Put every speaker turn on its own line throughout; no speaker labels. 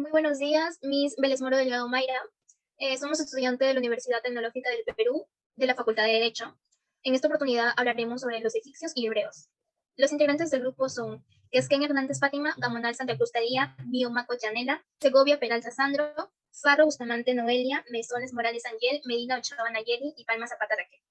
Muy buenos días, Miss Vélez Moro Delgado Mayra. Somos estudiantes de la Universidad Tecnológica del Perú, de la Facultad de Derecho. En esta oportunidad hablaremos sobre los egipcios y hebreos. Los integrantes del grupo son Kesken Hernández Fátima, Gamonal Santa Cruz Tadía, Bio Maco Llanela, Segovia Peralta Sandro, Farro Bustamante Noelia, Mesones Morales Angel, Medina Ochoa Nayeli y Palma Zapata Raquel.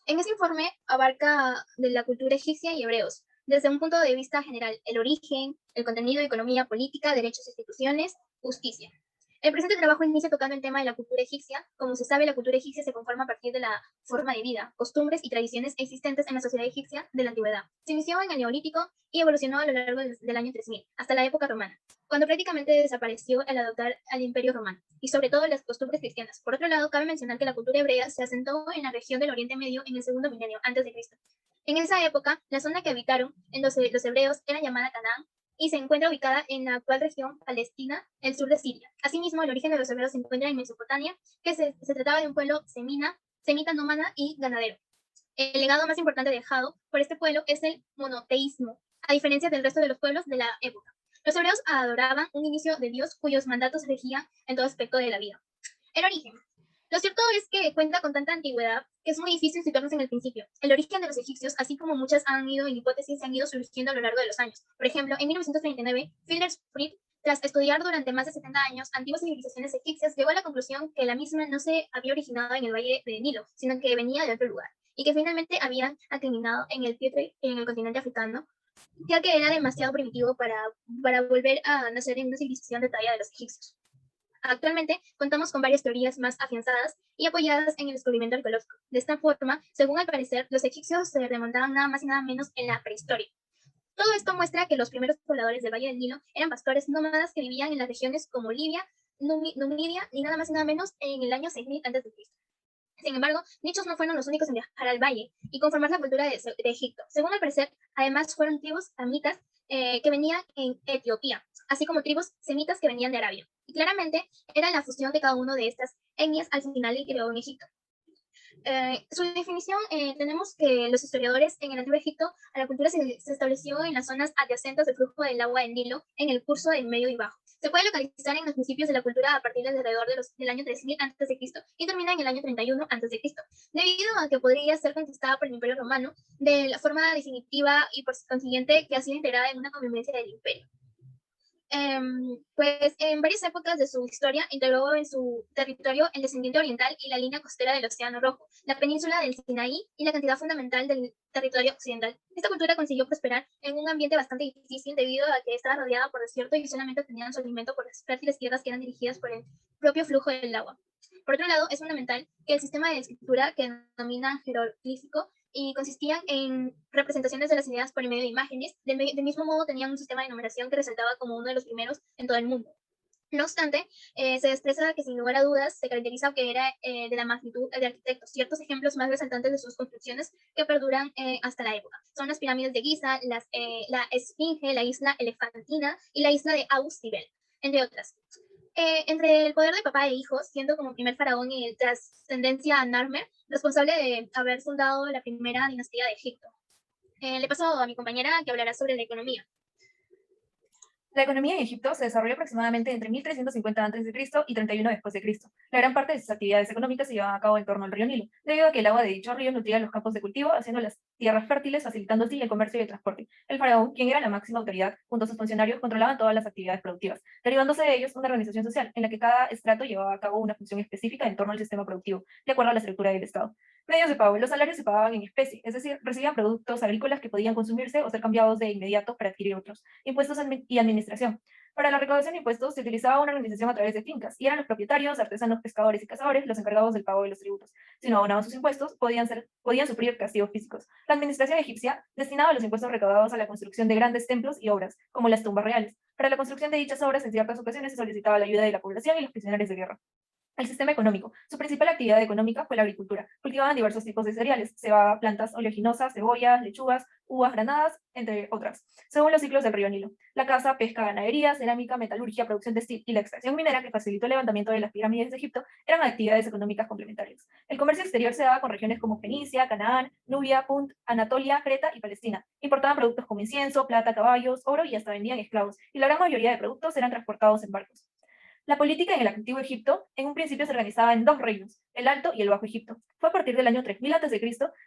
En este informe abarca de la cultura egipcia y hebreos, desde un punto de vista general, el origen, el contenido, economía, política, derechos, instituciones, justicia. El presente trabajo inicia tocando el tema de la cultura egipcia. Como se sabe, la cultura egipcia se conforma a partir de la forma de vida, costumbres y tradiciones existentes en la sociedad egipcia de la antigüedad. Se inició en el Neolítico y evolucionó a lo largo del año 3000, hasta la época romana, cuando prácticamente desapareció al adoptar al Imperio Romano, y sobre todo las costumbres cristianas. Por otro lado, cabe mencionar que la cultura hebrea se asentó en la región del Oriente Medio en el segundo milenio antes de Cristo. En esa época, la zona que habitaron los hebreos era llamada Canaán y se encuentra ubicada en la actual región palestina, el sur de Siria. Asimismo, el origen de los hebreos se encuentra en Mesopotamia, que se trataba de un pueblo semita nómada y ganadero. El legado más importante dejado por este pueblo es el monoteísmo, a diferencia del resto de los pueblos de la época. Los hebreos adoraban un inicio de Dios cuyos mandatos regían en todo aspecto de la vida. El origen. Lo cierto es que cuenta con tanta antigüedad que es muy difícil situarnos en el principio. El origen de los egipcios, así como muchas han ido en hipótesis, se han ido surgiendo a lo largo de los años. Por ejemplo, en 1939, Filder-Fried, tras estudiar durante más de 70 años antiguas civilizaciones egipcias, llegó a la conclusión que la misma no se había originado en el valle de Nilo, sino que venía de otro lugar, y que finalmente habían aterminado en el Pietre, en el continente africano, ya que era demasiado primitivo para volver a nacer en una civilización de talla de los egipcios. Actualmente contamos con varias teorías más afianzadas y apoyadas en el descubrimiento arqueológico. De esta forma, según al parecer, los egipcios se remontaban nada más y nada menos en la prehistoria. Todo esto muestra que los primeros pobladores del Valle del Nilo eran pastores nómadas que vivían en las regiones como Libia, Numidia y nada más y nada menos en el año 6000 a.C. Sin embargo, dichos no fueron los únicos en viajar al valle y conformar la cultura de Egipto. Según al parecer, además fueron tribus amitas que venían en Etiopía, así como tribus semitas que venían de Arabia. Y claramente era la fusión de cada una de estas etnias al final y creó en Egipto. Su definición, tenemos que los historiadores en el Antiguo Egipto, a la cultura se estableció en las zonas adyacentes del flujo del agua del Nilo, en el curso del medio y bajo. Se puede localizar en los principios de la cultura a partir de alrededor del año 3000 a.C. y termina en el año 31 a.C., debido a que podría ser conquistada por el Imperio Romano de la forma definitiva y por consiguiente que ha sido integrada en una convivencia del imperio. Pues en varias épocas de su historia integró en su territorio el descendiente oriental y la línea costera del Océano Rojo, la península del Sinaí y la cantidad fundamental del territorio occidental. Esta cultura consiguió prosperar en un ambiente bastante difícil debido a que estaba rodeada por desierto y solamente obtenían su alimento por las fértiles tierras que eran dirigidas por el propio flujo del agua. Por otro lado, es fundamental que el sistema de escritura que denomina jeroglífico y consistían en representaciones de las ideas por medio de imágenes. Del mismo modo, tenían un sistema de numeración que resaltaba como uno de los primeros en todo el mundo. No obstante, se expresa que sin lugar a dudas se caracteriza que era de la magnitud de arquitectos. Ciertos ejemplos más resaltantes de sus construcciones que perduran hasta la época son las pirámides de Giza, la Esfinge, la isla Elefantina y la isla de Abu Simbel, entre otras. Entre el poder de papá e hijo, siendo como primer faraón y trascendencia a Narmer, responsable de haber fundado la primera dinastía de Egipto. Le paso a mi compañera que hablará sobre la economía.
La economía en Egipto se desarrolló aproximadamente entre 1350 a.C. y 31 después de Cristo. La gran parte de sus actividades económicas se llevaban a cabo en torno al río Nilo, debido a que el agua de dicho río nutría los campos de cultivo, haciendo las tierras fértiles, facilitando así el comercio y el transporte. El faraón, quien era la máxima autoridad, junto a sus funcionarios, controlaban todas las actividades productivas, derivándose de ellos una organización social, en la que cada estrato llevaba a cabo una función específica en torno al sistema productivo, de acuerdo a la estructura del Estado. Medios de pago. Los salarios se pagaban en especie, es decir, recibían productos agrícolas que podían consumirse o ser cambiados de inmediato para adquirir otros. Impuestos y administración. Para la recaudación de impuestos se utilizaba una organización a través de fincas, y eran los propietarios, artesanos, pescadores y cazadores los encargados del pago de los tributos. Si no abonaban sus impuestos, podían sufrir castigos físicos. La administración egipcia destinaba los impuestos recaudados a la construcción de grandes templos y obras, como las tumbas reales. Para la construcción de dichas obras, en ciertas ocasiones se solicitaba la ayuda de la población y los prisioneros de guerra. El sistema económico. Su principal actividad económica fue la agricultura. Cultivaban diversos tipos de cereales, cebada, plantas oleaginosas, cebollas, lechugas, uvas, granadas, entre otras, según los ciclos del río Nilo. La caza, pesca, ganadería, cerámica, metalurgia, producción textil y la extracción minera que facilitó el levantamiento de las pirámides de Egipto eran actividades económicas complementarias. El comercio exterior se daba con regiones como Fenicia, Canaán, Nubia, Punt, Anatolia, Creta y Palestina. Importaban productos como incienso, plata, caballos, oro y hasta vendían esclavos, y la gran mayoría de productos eran transportados en barcos. La política en el antiguo Egipto en un principio se organizaba en dos reinos, el Alto y el Bajo Egipto. Fue a partir del año 3000 a.C.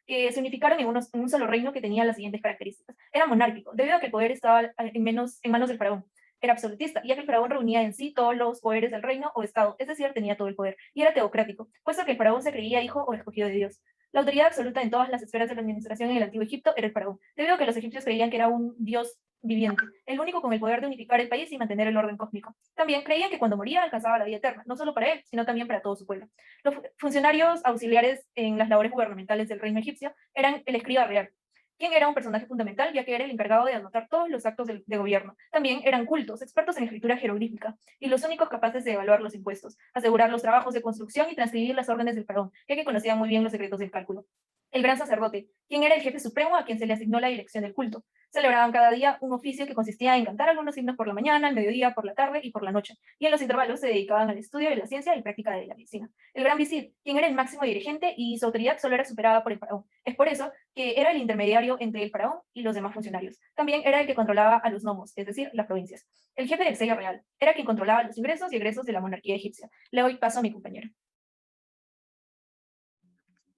que se unificaron en un solo reino que tenía las siguientes características. Era monárquico, debido a que el poder estaba en manos del faraón. Era absolutista, ya que el faraón reunía en sí todos los poderes del reino o estado, es decir, tenía todo el poder. Y era teocrático, puesto que el faraón se creía hijo o escogido de Dios. La autoridad absoluta en todas las esferas de la administración en el antiguo Egipto era el faraón, debido a que los egipcios creían que era un dios viviente, el único con el poder de unificar el país y mantener el orden cósmico. También creían que cuando moría alcanzaba la vida eterna, no solo para él, sino también para todo su pueblo. Los funcionarios auxiliares en las labores gubernamentales del reino egipcio eran el escriba real, quien era un personaje fundamental, ya que era el encargado de anotar todos los actos de gobierno. También eran cultos, expertos en escritura jeroglífica, y los únicos capaces de evaluar los impuestos, asegurar los trabajos de construcción y transcribir las órdenes del faraón, ya que conocían muy bien los secretos del cálculo. El gran sacerdote, quien era el jefe supremo a quien se le asignó la dirección del culto. Celebraban cada día un oficio que consistía en cantar algunos himnos por la mañana, al mediodía, por la tarde y por la noche, y en los intervalos se dedicaban al estudio de la ciencia y práctica de la medicina. El gran visir, quien era el máximo dirigente y su autoridad solo era superada por el faraón. Es por eso que era el intermediario entre el faraón y los demás funcionarios. También era el que controlaba a los nomos, es decir, las provincias. El jefe del sello real era quien controlaba los ingresos y egresos de la monarquía egipcia. Le doy paso a mi compañero.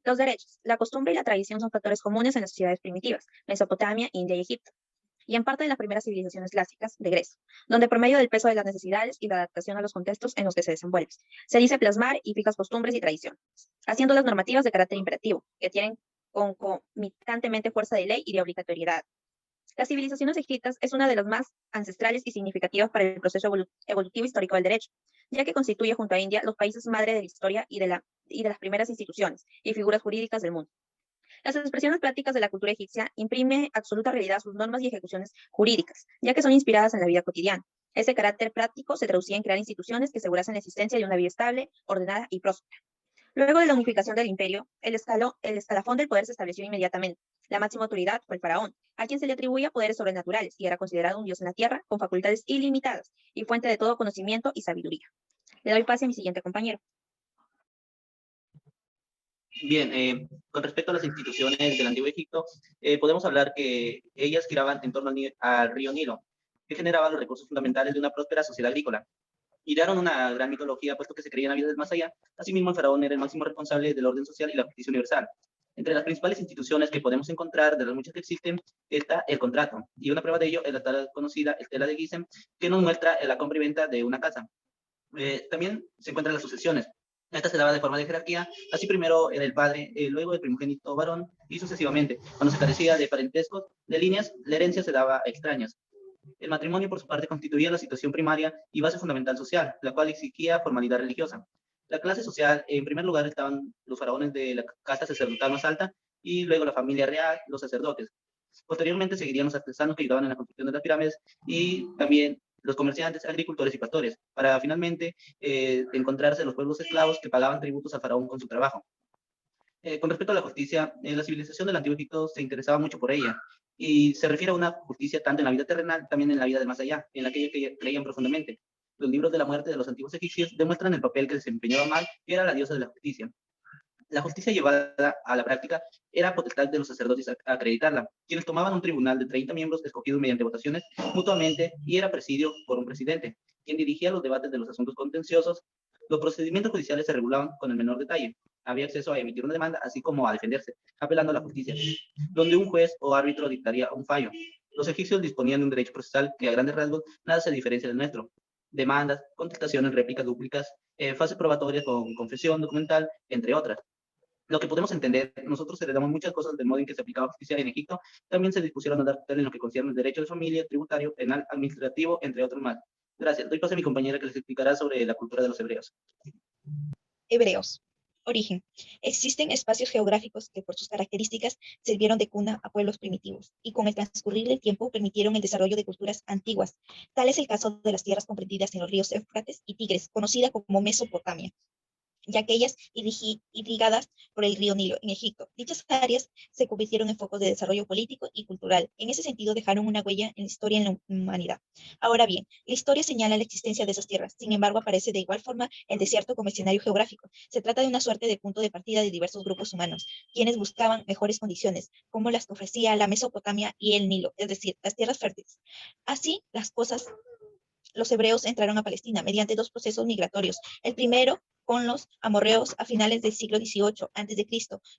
Los derechos, la costumbre y la tradición son factores comunes en las sociedades primitivas, Mesopotamia, India y Egipto, y en parte de las primeras civilizaciones clásicas de Grecia, donde por medio del peso de las necesidades y la adaptación a los contextos en los que se desenvuelve, se dice plasmar y fijas costumbres y tradiciones, haciendo las normativas de carácter imperativo, que tienen concomitantemente fuerza de ley y de obligatoriedad. Las civilizaciones egipcias es una de las más ancestrales y significativas para el proceso evolutivo histórico del derecho, ya que constituye junto a India los países madre de la historia y de las primeras instituciones y figuras jurídicas del mundo. Las expresiones prácticas de la cultura egipcia imprime absoluta realidad a sus normas y ejecuciones jurídicas, ya que son inspiradas en la vida cotidiana. Ese carácter práctico se traducía en crear instituciones que asegurasen la existencia de una vida estable, ordenada y próspera. Luego de la unificación del imperio, el escalafón del poder se estableció inmediatamente. La máxima autoridad fue el faraón, a quien se le atribuía poderes sobrenaturales y era considerado un dios en la tierra con facultades ilimitadas y fuente de todo conocimiento y sabiduría. Le doy pase a mi siguiente compañero.
Bien, con respecto a las instituciones del Antiguo Egipto, podemos hablar que ellas giraban en torno al río Nilo, que generaba los recursos fundamentales de una próspera sociedad agrícola. Idearon una gran mitología, puesto que se creía en la vida del más allá. Asimismo, el faraón era el máximo responsable del orden social y la justicia universal. Entre las principales instituciones que podemos encontrar, de las muchas que existen, está el contrato. Y una prueba de ello es la tal conocida Estela de Gizem, que nos muestra la compra y venta de una casa. También se encuentran las sucesiones. Esta se daba de forma de jerarquía, así primero era el padre, luego el primogénito varón, y sucesivamente. Cuando se carecía de parentescos, de líneas, la herencia se daba a extrañas. El matrimonio, por su parte, constituía la situación primaria y base fundamental social, la cual exigía formalidad religiosa. La clase social, en primer lugar, estaban los faraones de la casta sacerdotal más alta, y luego la familia real, los sacerdotes. Posteriormente seguirían los artesanos que ayudaban en la construcción de las pirámides y también los comerciantes, agricultores y pastores, para finalmente encontrarse los pueblos esclavos que pagaban tributos al faraón con su trabajo. Con respecto a la justicia, la civilización del Antiguo Egipto se interesaba mucho por ella, y se refiere a una justicia tanto en la vida terrenal, también en la vida del más allá, en la que ellos creían profundamente. Los libros de la muerte de los antiguos egipcios demuestran el papel que desempeñaba Mal, que era la diosa de la justicia. La justicia llevada a la práctica era potestad de los sacerdotes acreditarla, quienes tomaban un tribunal de 30 miembros escogidos mediante votaciones mutuamente y era presidido por un presidente, quien dirigía los debates de los asuntos contenciosos. Los procedimientos judiciales se regulaban con el menor detalle. Había acceso a emitir una demanda, así como a defenderse, apelando a la justicia, donde un juez o árbitro dictaría un fallo. Los egipcios disponían de un derecho procesal que a grandes rasgos nada se diferencia del nuestro. Demandas, contestaciones, réplicas dúplicas, fases probatorias con confesión documental, entre otras. Lo que podemos entender, nosotros heredamos muchas cosas del modo en que se aplicaba justicia en Egipto. También se dispusieron a dar en lo que concierne el derecho de familia, tributario, penal, administrativo, entre otros más. Gracias. Doy paso a mi compañera que les explicará sobre la cultura de los hebreos.
Hebreos. Origen. Existen espacios geográficos que por sus características sirvieron de cuna a pueblos primitivos y con el transcurrir del tiempo permitieron el desarrollo de culturas antiguas. Tal es el caso de las tierras comprendidas en los ríos Éufrates y Tigres, conocida como Mesopotamia. y aquellas irrigadas por el río Nilo en Egipto. Dichas áreas se convirtieron en focos de desarrollo político y cultural. En ese sentido, dejaron una huella en la historia en la humanidad. Ahora bien, la historia señala la existencia de esas tierras. Sin embargo, aparece de igual forma el desierto como escenario geográfico. Se trata de una suerte de punto de partida de diversos grupos humanos, quienes buscaban mejores condiciones, como las que ofrecía la Mesopotamia y el Nilo, es decir, las tierras fértiles. Así, las cosas, los hebreos entraron a Palestina mediante dos procesos migratorios. El primero con los amorreos a finales del siglo XVIII a.C.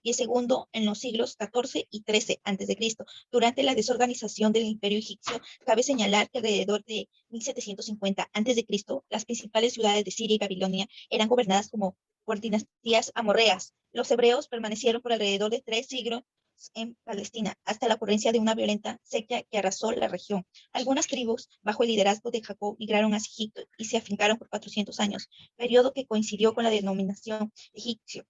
y el segundo en los siglos XIV y XIII a.C. Durante la desorganización del imperio egipcio, cabe señalar que alrededor de 1750 a.C., las principales ciudades de Siria y Babilonia eran gobernadas como por dinastías amorreas. Los hebreos permanecieron por alrededor de 3 siglos en Palestina, hasta la ocurrencia de una violenta sequía que arrasó la región. Algunas tribus, bajo el liderazgo de Jacob, migraron hacia Egipto y se afincaron por 400 años, periodo que coincidió con la denominación egipcio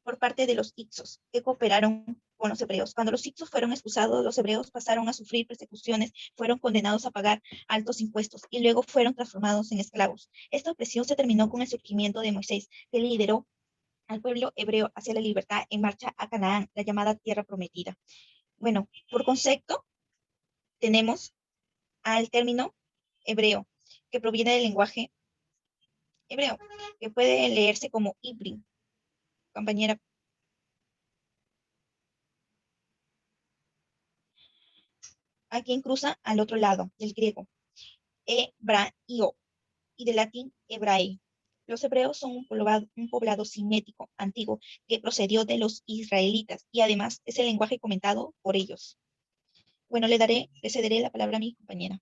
por parte de los hicsos, que cooperaron con los hebreos. Cuando los hicsos fueron expulsados, los hebreos pasaron a sufrir persecuciones, fueron condenados a pagar altos impuestos y luego fueron transformados en esclavos. Esta opresión se terminó con el surgimiento de Moisés, que lideró al pueblo hebreo hacia la libertad en marcha a Canaán, la llamada Tierra Prometida. Bueno, por concepto, tenemos al término hebreo, que proviene del lenguaje hebreo, que puede leerse como Ibri. Compañera. A quien cruza al otro lado, del griego, hebraio, y del latín hebrae. Los hebreos son un poblado simético, antiguo, que procedió de los israelitas, y además es el lenguaje comentado por ellos. Bueno, le cederé la palabra a mi compañera.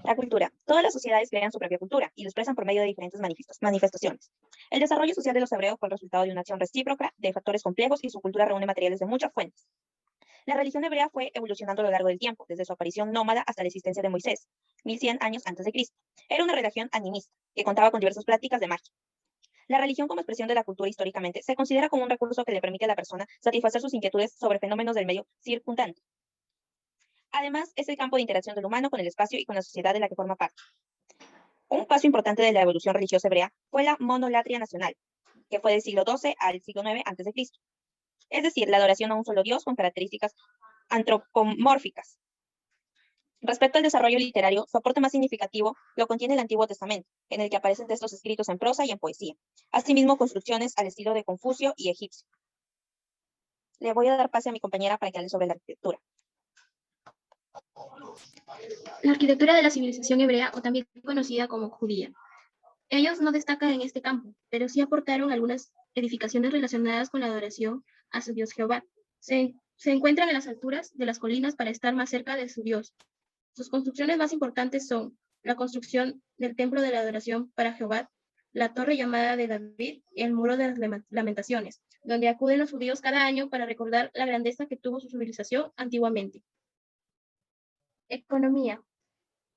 La cultura. Todas las sociedades crean su propia cultura y lo expresan por medio de diferentes manifestaciones. El desarrollo social de los hebreos fue el resultado de una acción recíproca de factores complejos y su cultura reúne materiales de muchas fuentes. La religión hebrea fue evolucionando a lo largo del tiempo, desde su aparición nómada hasta la existencia de Moisés, 1100 años antes de Cristo. Era una religión animista, que contaba con diversas prácticas de magia. La religión como expresión de la cultura históricamente se considera como un recurso que le permite a la persona satisfacer sus inquietudes sobre fenómenos del medio circundante. Además, es el campo de interacción del humano con el espacio y con la sociedad de la que forma parte. Un paso importante de la evolución religiosa hebrea fue la monolatría nacional, que fue del siglo XII al siglo IX a.C., es decir, la adoración a un solo Dios con características antropomórficas. Respecto al desarrollo literario, su aporte más significativo lo contiene el Antiguo Testamento, en el que aparecen textos escritos en prosa y en poesía, asimismo construcciones al estilo de Confucio y egipcio. Le voy a dar pase a mi compañera para que hable sobre la arquitectura.
La arquitectura de la civilización hebrea, o también conocida como judía. Ellos no destacan en este campo, pero sí aportaron algunas edificaciones relacionadas con la adoración a su Dios Jehová. Se encuentran en las alturas de las colinas para estar más cerca de su Dios. Sus construcciones más importantes son la construcción del templo de la adoración para Jehová, la torre llamada de David y el muro de las lamentaciones, donde acuden los judíos cada año para recordar la grandeza que tuvo su civilización antiguamente. Economía.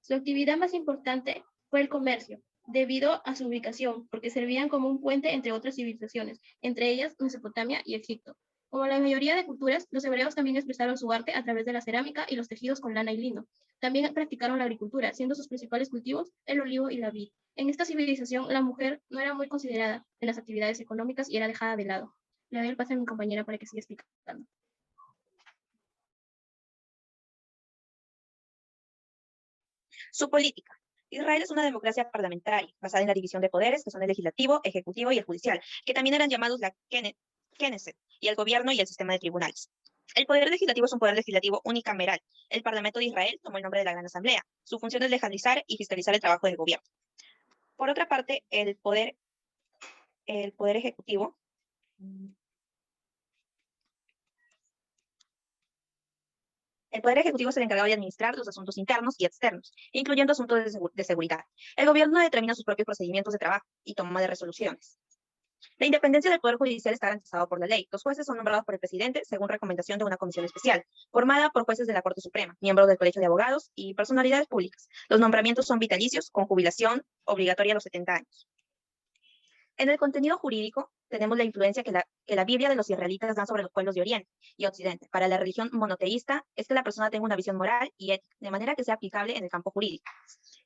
Su actividad más importante fue el comercio, debido a su ubicación, porque servían como un puente entre otras civilizaciones, entre ellas Mesopotamia y Egipto. Como la mayoría de culturas, los hebreos también expresaron su arte a través de la cerámica y los tejidos con lana y lino. También practicaron la agricultura, siendo sus principales cultivos el olivo y la vid. En esta civilización, la mujer no era muy considerada en las actividades económicas y era dejada de lado. Le doy el pase a mi compañera para que siga explicando.
Su política. Israel es una democracia parlamentaria, basada en la división de poderes, que son el legislativo, ejecutivo y el judicial, que también eran llamados la Knesset, y el gobierno y el sistema de tribunales. El poder legislativo es un poder legislativo unicameral. El Parlamento de Israel tomó el nombre de la Gran Asamblea. Su función es legislar y fiscalizar el trabajo del gobierno. Por otra parte, el poder ejecutivo es el encargado de administrar los asuntos internos y externos, incluyendo asuntos de seguridad. El gobierno determina sus propios procedimientos de trabajo y toma de resoluciones. La independencia del Poder Judicial está garantizada por la ley. Los jueces son nombrados por el presidente según recomendación de una comisión especial, formada por jueces de la Corte Suprema, miembros del Colegio de Abogados y personalidades públicas. Los nombramientos son vitalicios, con jubilación obligatoria a los 70 años. En el contenido jurídico tenemos la influencia que la Biblia de los israelitas dan sobre los pueblos de Oriente y Occidente. Para la religión monoteísta es que la persona tenga una visión moral y ética, de manera que sea aplicable en el campo jurídico.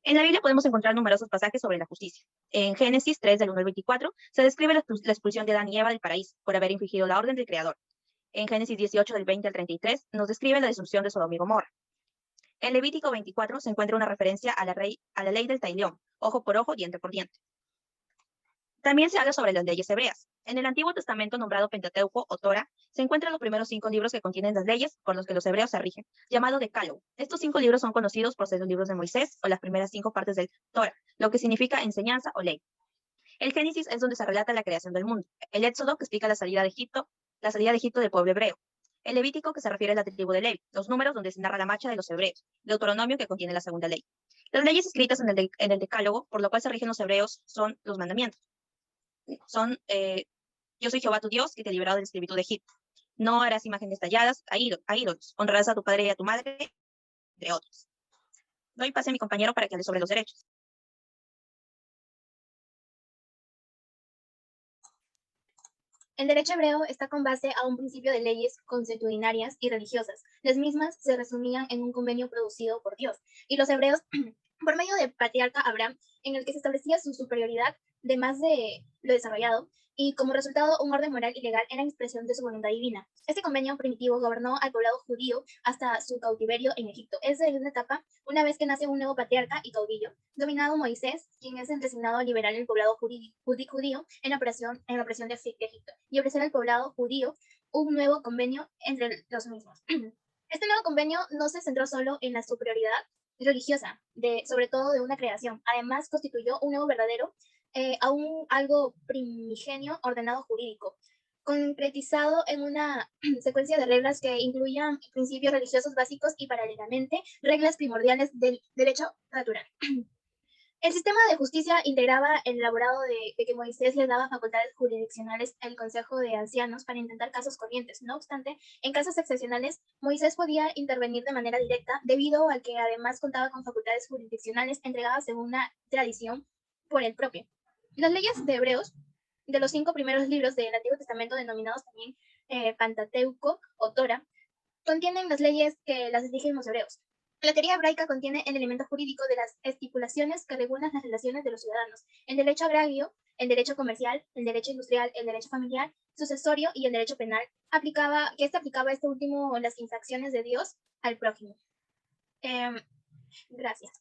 En la Biblia podemos encontrar numerosos pasajes sobre la justicia. En Génesis 3, del 1 al 24, se describe la expulsión de Adán y Eva del paraíso por haber infringido la orden del Creador. En Génesis 18, del 20 al 33, nos describe la destrucción de Sodoma y Gomorra. En Levítico 24 se encuentra una referencia a la ley del talión, ojo por ojo, diente por diente. También se habla sobre las leyes hebreas. En el Antiguo Testamento, nombrado Pentateuco o Torah, se encuentran los primeros 5 libros que contienen las leyes por los que los hebreos se rigen, llamado Decálogo. Estos 5 libros son conocidos por ser los libros de Moisés o las primeras 5 partes del Torah, lo que significa enseñanza o ley. El Génesis es donde se relata la creación del mundo. El Éxodo, que explica la salida de Egipto del pueblo hebreo. El Levítico, que se refiere a la tribu de Levi. Los Números, donde se narra la marcha de los hebreos. Deuteronomio, que contiene la segunda ley. Las leyes escritas en el Decálogo, por lo cual se rigen los hebreos, son los mandamientos. Son, yo soy Jehová tu Dios, que te he librado de la esclavitud de Egipto. No harás imágenes talladas a ídolos. Honrarás a tu padre y a tu madre, entre otros. Doy pase a mi compañero para que hable sobre los derechos.
El derecho hebreo está con base a un principio de leyes consuetudinarias y religiosas. Las mismas se resumían en un convenio producido por Dios y los hebreos por medio del patriarca Abraham, en el que se establecía su superioridad de más de lo desarrollado, y como resultado un orden moral y legal era expresión de su voluntad divina. Este convenio primitivo gobernó al poblado judío hasta su cautiverio en Egipto. Es de una etapa, una vez que nace un nuevo patriarca y caudillo, dominado Moisés, quien es el designado a liberar el poblado judío en la opresión de Egipto, y ofrecer al poblado judío un nuevo convenio entre los mismos. Este nuevo convenio no se centró solo en la superioridad religiosa, sobre todo de una creación. Además, constituyó un nuevo verdadero, algo primigenio ordenado jurídico, concretizado en una secuencia de reglas que incluían principios religiosos básicos y paralelamente reglas primordiales del derecho natural. El sistema de justicia integraba el elaborado de que Moisés le daba facultades jurisdiccionales al Consejo de Ancianos para intentar casos corrientes. No obstante, en casos excepcionales, Moisés podía intervenir de manera directa debido a que además contaba con facultades jurisdiccionales entregadas según una tradición por el propio. Las leyes de Hebreos, de los 5 primeros libros del Antiguo Testamento, denominados también Pentateuco o Torah, contienen las leyes que las rigen los hebreos. La teoría hebraica contiene el elemento jurídico de las estipulaciones que regulan las relaciones de los ciudadanos, el derecho agrario, el derecho comercial, el derecho industrial, el derecho familiar, sucesorio y el derecho penal, aplicaba este último las infracciones de Dios al prójimo. Gracias.